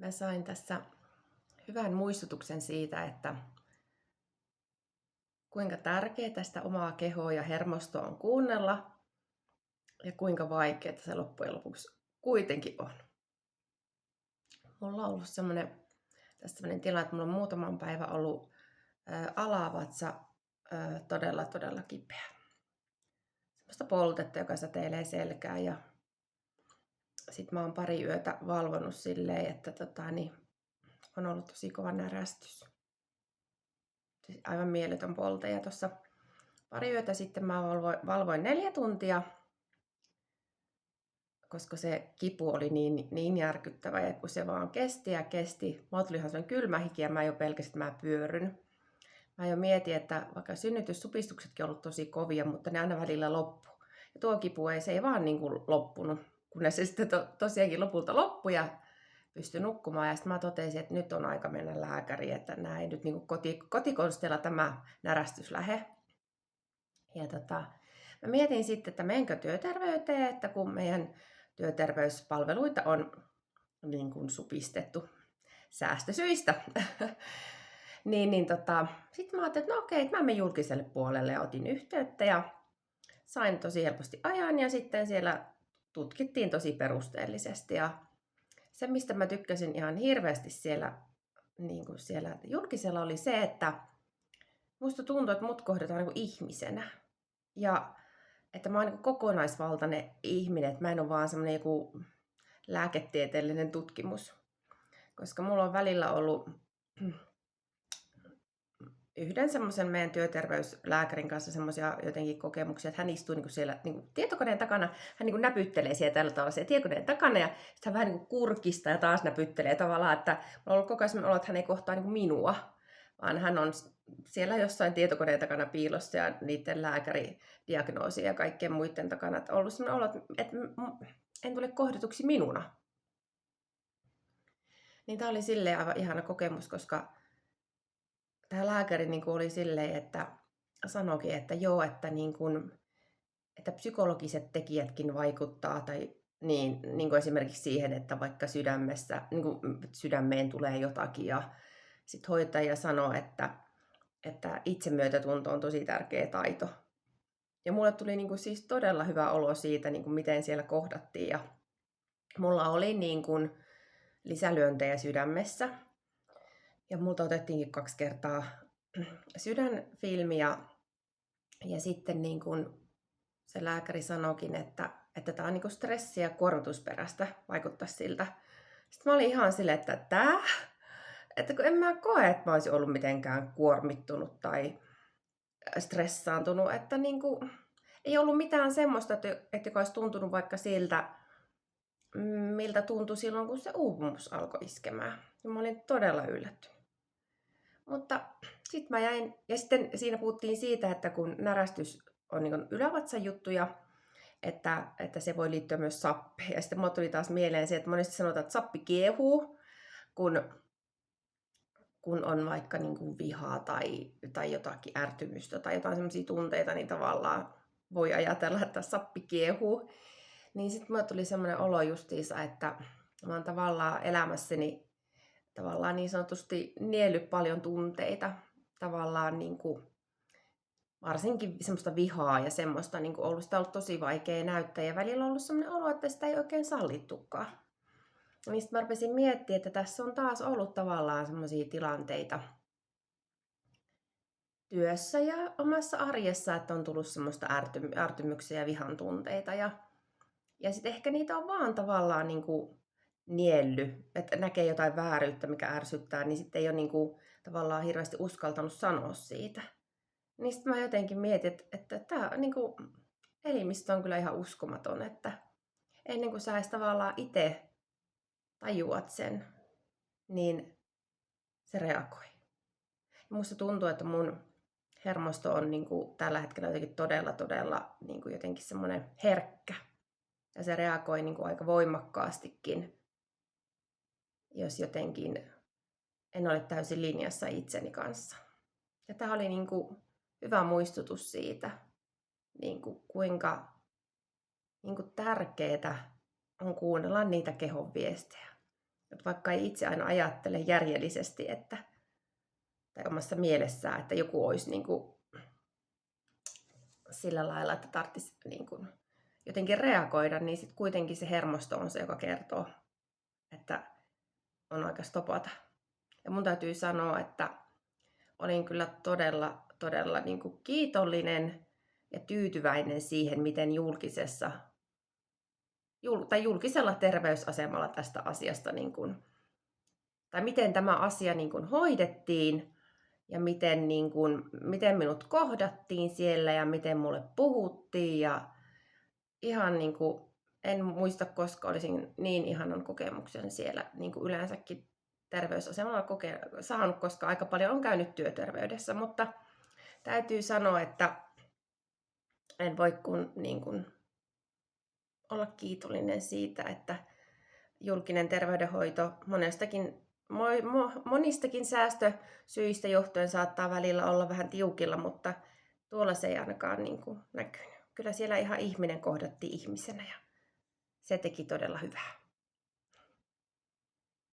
Mä sain tässä hyvän muistutuksen siitä, että kuinka tärkeää sitä omaa kehoa ja hermostoa on kuunnella ja kuinka vaikeaa se loppujen lopuksi kuitenkin on. Mulla on ollut sellainen tilanne, että mulla on muutaman päivän ollut alavatsa todella kipeä. Semmoista poltetta, joka säteilee selkään ja sitten mä oon pari yötä valvonut silleen, että on ollut tosi kova närästys. Siis aivan mieletön polte ja tuossa pari yötä sitten mä valvoin 4 tuntia, koska se kipu oli niin järkyttävä ja kun se vaan kesti. Mulla tuli ihan sellainen kylmä hiki ja mä jo pelkäsin, että mä pyörryn. Mä jo mietin, että vaikka synnytyssupistuksetkin on ollut tosi kovia, mutta ne aina välillä loppu. Ja tuo kipu se ei vaan niin kuin loppunut, kunnes se sitten tosiaankin lopulta loppui ja pystyi nukkumaan. Ja sitten mä totesin, että nyt on aika mennä lääkäriin, että näin nyt niin kuin kotikonsteilla tämä närästys lähe. Ja mä mietin sitten, että menenkö työterveyteen, että kun meidän työterveyspalveluita on niin kuin supistettu säästösyistä. Sitten mä ajattelin, että no okei, että mä menen julkiselle puolelle ja otin yhteyttä ja sain tosi helposti ajan ja sitten siellä tutkittiin tosi perusteellisesti. Ja se, mistä mä tykkäsin ihan hirveästi siellä julkisella oli se, että musta tuntuu, että mut kohdataan niin kuin ihmisenä. Ja että mä oon niin kuin kokonaisvaltainen ihminen, että mä en ole vaan semmoinen joku lääketieteellinen tutkimus. Koska mulla on välillä ollut yhden semmoisen meidän työterveyslääkärin kanssa semmoisia jotenkin kokemuksia, että hän istuu niin siellä niin tietokoneen takana, hän niin näpyttelee siellä tällä tavalla siellä tietokoneen takana ja sitten hän vähän niin kurkistaa ja taas näpyttelee tavallaan, että mulla on ollut koko ajan semmoinen olo, että hän ei kohtaa niin minua, vaan hän on siellä jossain tietokoneen takana piilossa ja niiden lääkäridiagnoosia ja kaikkien muiden takana, että on ollut semmoinen olo, että en tule kohdatuksi minuna. Niin tämä oli silleen aivan ihana kokemus, koska tämä lääkäri niin kuin oli silleen, että sanoikin, että joo, että, että psykologiset tekijätkin vaikuttaa tai niin kuin esimerkiksi siihen, että vaikka sydämeen tulee jotakin ja sitten hoitaja sanoo, että itsemyötätunto on tosi tärkeä taito. Ja mulle tuli niin kuin siis todella hyvä olo siitä, niin kuin miten siellä kohdattiin ja mulla oli niin kuin lisälyöntejä sydämessä. Ja multa otettiinkin 2 kertaa sydänfilmi ja sitten niin kun se lääkäri sanoikin, että tämä on niin kun stressi- ja kuormitusperäistä, vaikuttaa siltä. Sitten mä olin ihan silleen, että kun en mä koe, että mä olisin ollut mitenkään kuormittunut tai stressaantunut, että niin kun, ei ollut mitään semmoista, että olisi tuntunut vaikka siltä, miltä tuntui silloin, kun se uupumus alkoi iskemään. Ja mä olin todella yllättynyt. Mutta sitten mä jäin, ja sitten siinä puhuttiin siitä, että kun närästys on niin ylävatsan juttuja, että se voi liittyä myös sappeen. Ja sitten mulle tuli taas mieleen se, että monesti sanotaan, että sappi kiehuu, kun on vaikka niin kuin vihaa tai jotakin ärtymystä tai jotain sellaisia tunteita, niin tavallaan voi ajatella, että sappi kiehuu. Niin sitten mulle tuli semmoinen olo justiinsa, että mä oon tavallaan elämässäni tavallaan niin sanotusti niellyt paljon tunteita, tavallaan niin kuin, varsinkin semmoista vihaa ja semmoista niin kuin ollut tosi vaikea näyttää ja välillä on ollut semmoinen olo, että sitä ei oikein sallittukaan. Niin sitten mä rupesin miettimään, että tässä on taas ollut tavallaan semmoisia tilanteita työssä ja omassa arjessa, että on tullut semmoista ärtymyksiä ja vihan tunteita ja sitten ehkä niitä on vaan tavallaan niin kuin nielly, että näkee jotain vääryyttä, mikä ärsyttää, niin sitten ei ole niin kuin, tavallaan hirveästi uskaltanut sanoa siitä. Niin sitten mä jotenkin mietin, että tämä niin kuin, elimistö on kyllä ihan uskomaton, että ennen kuin sä edes tavallaan itse tajuat sen, niin se reagoi. Ja musta tuntuu, että mun hermosto on niin kuin, tällä hetkellä jotenkin todella niin kuin, jotenkin semmoinen herkkä. Ja se reagoi niin kuin, aika voimakkaastikin, jos jotenkin en ole täysin linjassa itseni kanssa. Ja tämä oli niin kuin hyvä muistutus siitä, niin kuin kuinka niin kuin tärkeää on kuunnella niitä kehon viestejä. Että vaikka ei itse aina ajattele järjellisesti, että, tai omassa mielessään, että joku olisi niin kuin sillä lailla, että tarvitsisi niin kuin jotenkin reagoida, niin sitten kuitenkin se hermosto on se, joka kertoo, että on aika stopata. Ja mun täytyy sanoa, että olin kyllä todella niin kuin kiitollinen ja tyytyväinen siihen, miten julkisella terveysasemalla tästä asiasta, niin kuin, tai miten tämä asia niin kuin hoidettiin ja miten minut kohdattiin siellä ja miten mulle puhuttiin. Ja ihan niin kuin, en muista, koska olisin niin ihanan kokemuksen siellä niin kuin yleensäkin terveysasemalla saanut, koska aika paljon on käynyt työterveydessä, mutta täytyy sanoa, että en voi kuin, olla kiitollinen siitä, että julkinen terveydenhoito monistakin säästösyistä johtuen saattaa välillä olla vähän tiukilla, mutta tuolla se ei ainakaan niin kuin näkynyt. Kyllä siellä ihan ihminen kohdattiin ihmisenä ja se teki todella hyvää.